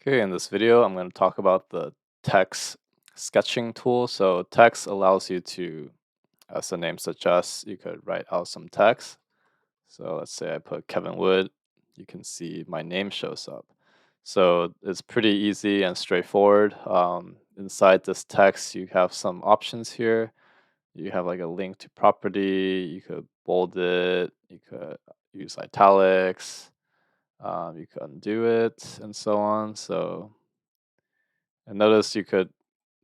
Okay, in this video, I'm going to talk about the text sketching tool. So, text allows you to, as the name suggests, you could write out some text. So, let's say I put Kevin Wood, you can see my name shows up. So, it's pretty easy and straightforward. Inside this text, you have some options here. You have like a link to property, you could bold it, you could use italics, you could undo it, and so on. And notice you could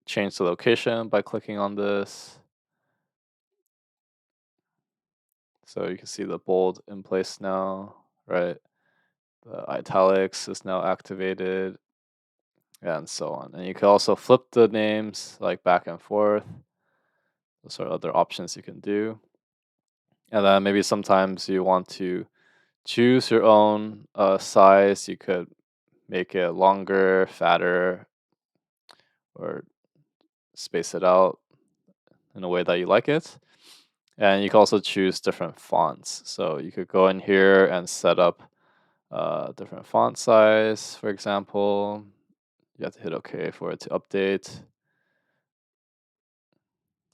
change the location by clicking on this. So you can see the bold in place now, right? The italics is now activated, and so on. And you can also flip the names like back and forth. Those are other options you can do. And then maybe sometimes you want to choose your own size. You could make it longer, fatter, or space it out in a way that you like it. And you can also choose different fonts. So you could go in here and set up different font size, for example. You have to hit OK for it to update.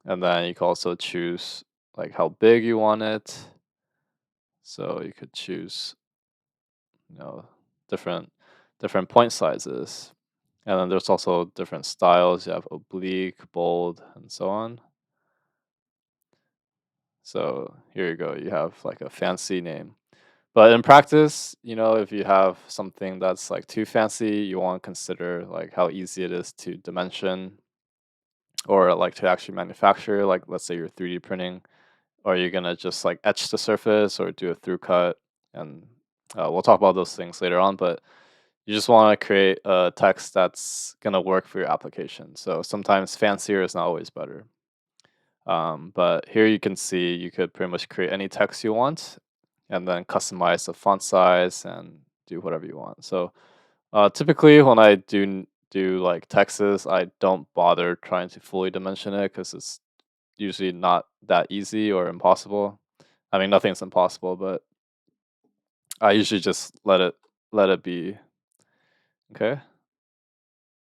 And then you can also choose like how big you want it. So you could choose, you know, different different point sizes. And then there's also different styles. You have oblique, bold, and so on. So here you go. You have like a fancy name. But in practice, if you have something that's like too fancy, you want to consider like how easy it is to dimension or like to actually manufacture. Like let's say you're 3D printing, or you're gonna just like etch the surface or do a through cut. And we'll talk about those things later on. But you just want to create a text that's gonna work for your application. So sometimes fancier is not always better. But here you can see you could pretty much create any text you want and then customize the font size and do whatever you want. So typically when I do like texts, I don't bother trying to fully dimension it because it's usually not that easy or impossible. I mean, nothing's impossible, but I usually just let it be. Okay.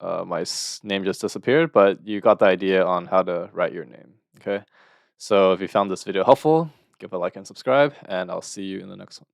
My name just disappeared, but you got the idea on how to write your name. Okay. So if you found this video helpful, give a like and subscribe, and I'll see you in the next one.